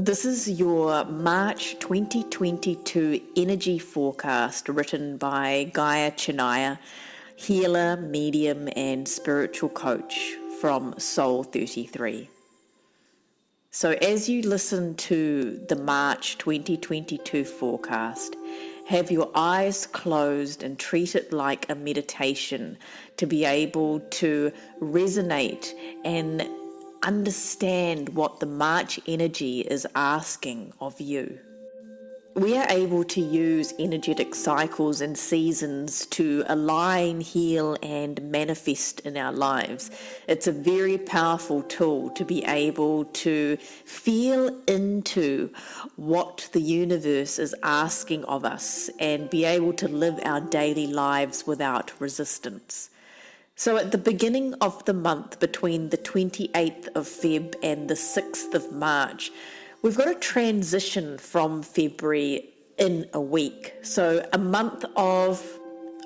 This is your March 2022 energy forecast written by Gaia Chinniah, healer, medium, and spiritual coach from Soul 33. So as you listen to the March 2022 forecast, have your eyes closed and treat it like a meditation to be able to resonate and understand what the March energy is asking of you. We are able to use energetic cycles and seasons to align, heal, and manifest in our lives. It's a very powerful tool to be able to feel into what the universe is asking of us and be able to live our daily lives without resistance. So at the beginning of the month, between the 28th of Feb and the 6th of March, we've got a transition from February in a week. So a month of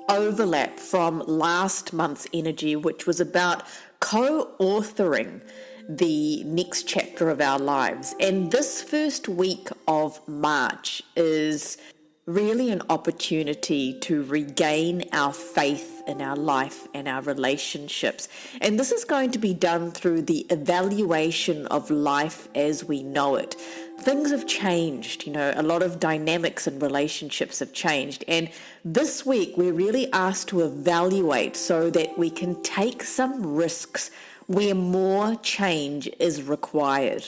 overlap from last month's energy, which was about co-authoring the next chapter of our lives. And this first week of March is really an opportunity to regain our faith in our life and our relationships. And this is going to be done through the evaluation of life as we know it. Things have changed, a lot of dynamics in relationships have changed. And this week we're really asked to evaluate so that we can take some risks where more change is required.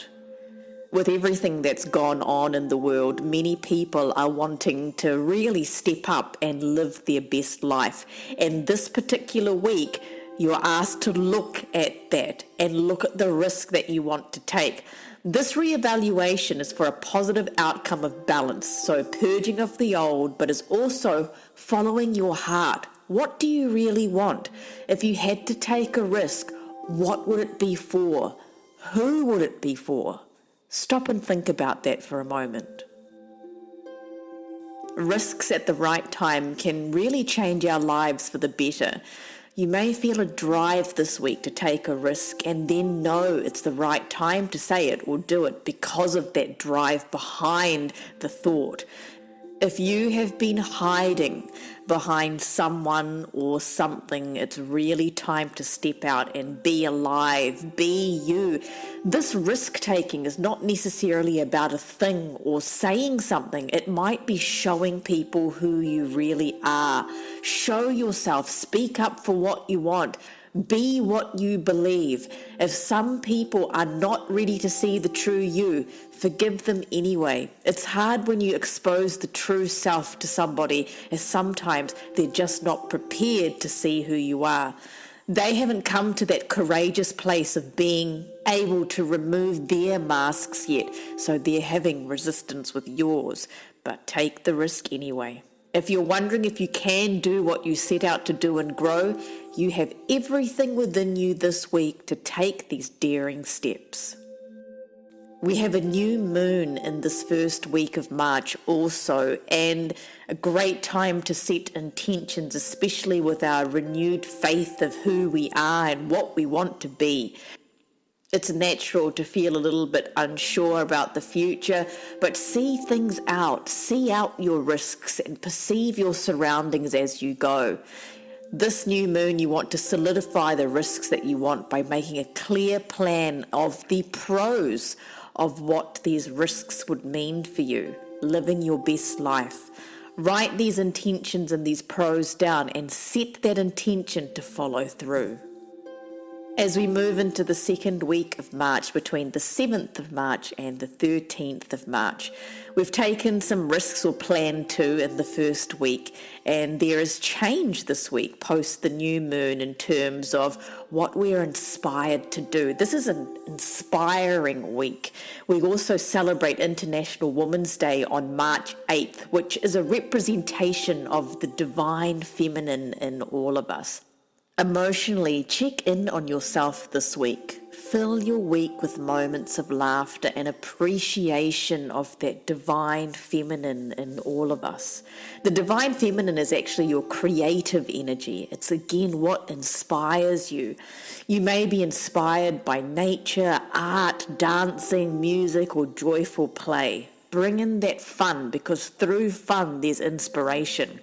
With everything that's gone on in the world, many people are wanting to really step up and live their best life. And this particular week, you're asked to look at that and look at the risk that you want to take. This reevaluation is for a positive outcome of balance, so purging of the old, but is also following your heart. What do you really want? If you had to take a risk, what would it be for? Who would it be for? Stop and think about that for a moment. Risks at the right time can really change our lives for the better. You may feel a drive this week to take a risk and then know it's the right time to say it or do it because of that drive behind the thought. If you have been hiding behind someone or something, it's really time to step out and be alive, be you. This risk-taking is not necessarily about a thing or saying something. It might be showing people who you really are. Show yourself, speak up for what you want. Be what you believe. If some people are not ready to see the true you, forgive them anyway. It's hard when you expose the true self to somebody, as sometimes they're just not prepared to see who you are. They haven't come to that courageous place of being able to remove their masks yet, so they're having resistance with yours. But take the risk anyway. If you're wondering if you can do what you set out to do and grow, you have everything within you this week to take these daring steps. We have a new moon in this first week of March also, and a great time to set intentions, especially with our renewed faith of who we are and what we want to be. It's natural to feel a little bit unsure about the future, but see things out, see out your risks and perceive your surroundings as you go. This new moon, you want to solidify the risks that you want by making a clear plan of the pros of what these risks would mean for you, living your best life. Write these intentions and these pros down and set that intention to follow through. As we move into the second week of March, between the 7th of March and the 13th of March, we've taken some risks or plan to in the first week, and there is change this week post the new moon in terms of what we're inspired to do. This is an inspiring week. We also celebrate International Women's Day on March 8th, which is a representation of the divine feminine in all of us. Emotionally, check in on yourself this week. Fill your week with moments of laughter and appreciation of that divine feminine in all of us. The divine feminine is actually your creative energy. It's again what inspires you. You may be inspired by nature, art, dancing, music, or joyful play. Bring in that fun, because through fun there's inspiration.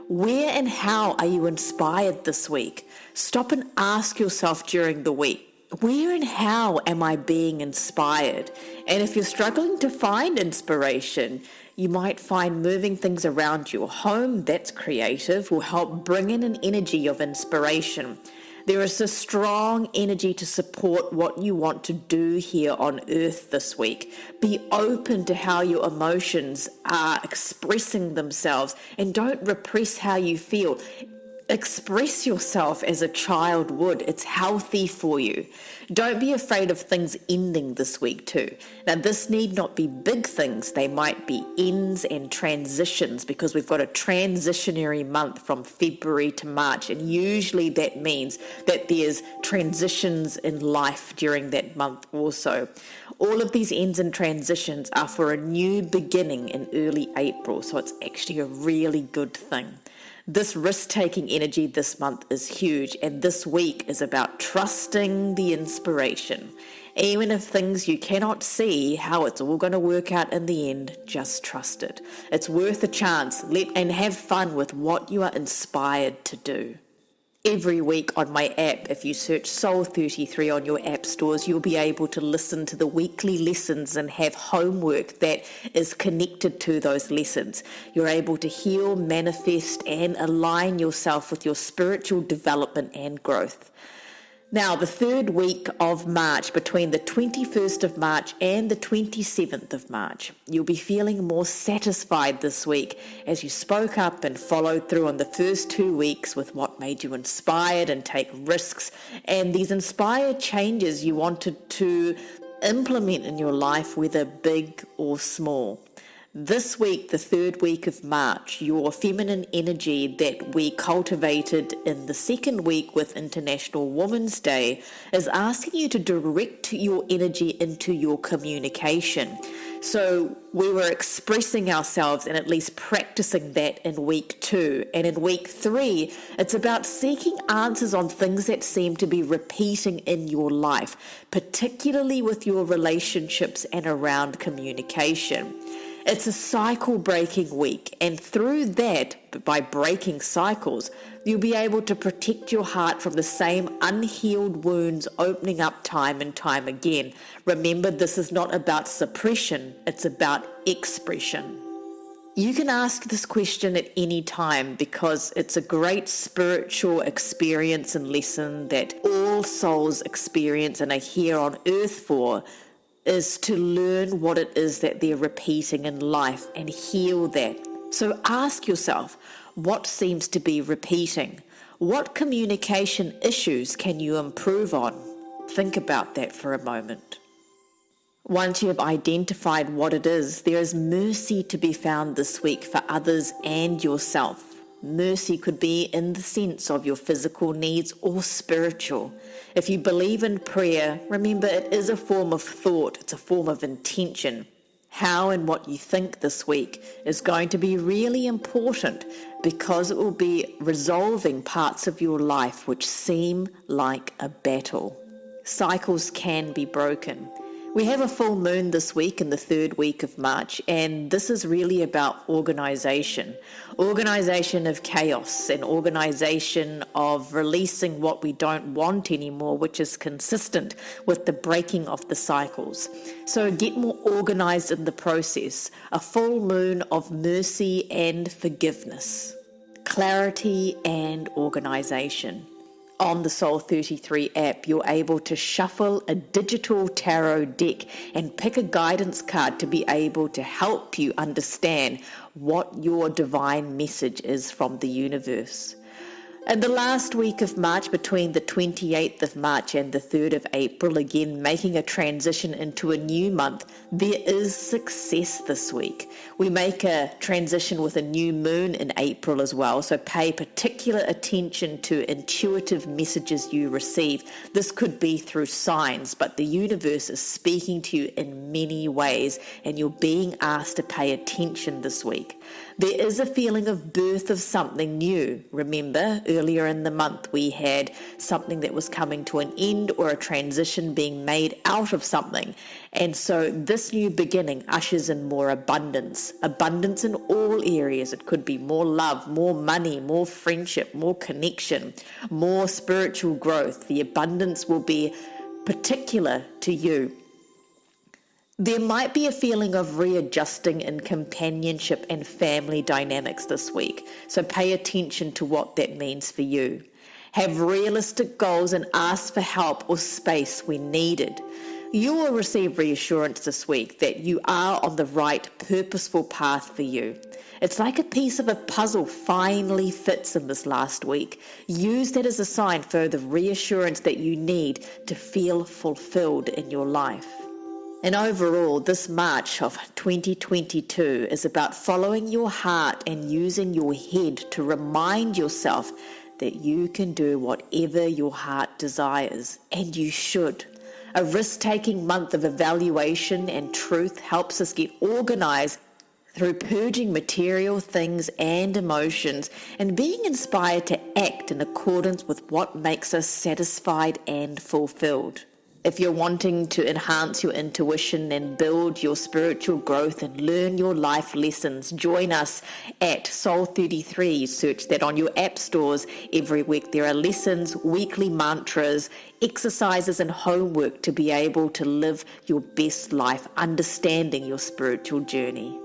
Where and how are you inspired this week? Stop and ask yourself during the week, where and how am I being inspired? And if you're struggling to find inspiration, you might find moving things around your home, that's creative, will help bring in an energy of inspiration. There is a strong energy to support what you want to do here on earth this week. Be open to how your emotions are expressing themselves, and don't repress how you feel. Express yourself as a child would. It's healthy for you. Don't be afraid of things ending this week too. Now, this need not be big things. They might be ends and transitions, because we've got a transitionary month from February to March, and usually that means that there's transitions in life during that month also. All of these ends and transitions are for a new beginning in early April, so it's actually a really good thing. This risk-taking energy this month is huge, and this week is about trusting the inspiration. Even if things you cannot see how it's all going to work out in the end, just trust it. It's worth a chance. And have fun with what you are inspired to do. Every week on my app, if you search Soul 33 on your app stores, you'll be able to listen to the weekly lessons and have homework that is connected to those lessons. You're able to heal, manifest, and align yourself with your spiritual development and growth. Now, the third week of March, between the 21st of March and the 27th of March, you'll be feeling more satisfied this week as you spoke up and followed through on the first 2 weeks with what made you inspired and take risks, and these inspired changes you wanted to implement in your life, whether big or small. This week, the third week of March, your feminine energy that we cultivated in the second week with International Women's Day is asking you to direct your energy into your communication. So we were expressing ourselves and at least practicing that in week 2. And in week 3, it's about seeking answers on things that seem to be repeating in your life, particularly with your relationships and around communication. It's a cycle-breaking week, and through that, by breaking cycles, you'll be able to protect your heart from the same unhealed wounds opening up time and time again. Remember, this is not about suppression, it's about expression. You can ask this question at any time, because it's a great spiritual experience and lesson that all souls experience and are here on earth for, is to learn what it is that they're repeating in life and heal that. So ask yourself, what seems to be repeating? What communication issues can you improve on? Think about that for a moment. Once you have identified what it is, there is mercy to be found this week for others and yourself. Mercy could be in the sense of your physical needs or spiritual. If you believe in prayer, remember it is a form of thought, it's a form of intention. How and what you think this week is going to be really important, because it will be resolving parts of your life which seem like a battle. Cycles can be broken. We have a full moon this week in the third week of March, and this is really about organization of chaos, and organization of releasing what we don't want anymore, which is consistent with the breaking of the cycles. So get more organized in the process. A full moon of mercy and forgiveness, clarity and organization. On the Soul 33 app, you're able to shuffle a digital tarot deck and pick a guidance card to be able to help you understand what your divine message is from the universe. And the last week of March, between the 28th of March and the 3rd of April, again making a transition into a new month, there is success this week. We make a transition with a new moon in April as well, so pay particular attention to intuitive messages you receive. This could be through signs, but the universe is speaking to you in many ways, and you're being asked to pay attention this week. There is a feeling of birth of something new. Remember, earlier in the month we had something that was coming to an end or a transition being made out of something. And so this new beginning ushers in more abundance. Abundance in all areas. It could be more love, more money, more friendship, more connection, more spiritual growth. The abundance will be particular to you. There might be a feeling of readjusting in companionship and family dynamics this week, so pay attention to what that means for you. Have realistic goals and ask for help or space when needed. You will receive reassurance this week that you are on the right, purposeful path for you. It's like a piece of a puzzle finally fits in this last week. Use that as a sign for the reassurance that you need to feel fulfilled in your life. And overall, this March of 2022 is about following your heart and using your head to remind yourself that you can do whatever your heart desires, and you should. A risk-taking month of evaluation and truth helps us get organized through purging material things and emotions and being inspired to act in accordance with what makes us satisfied and fulfilled. If you're wanting to enhance your intuition and build your spiritual growth and learn your life lessons, join us at Soul33. Search that on your app stores. Every week there are lessons, weekly mantras, exercises and homework to be able to live your best life, understanding your spiritual journey.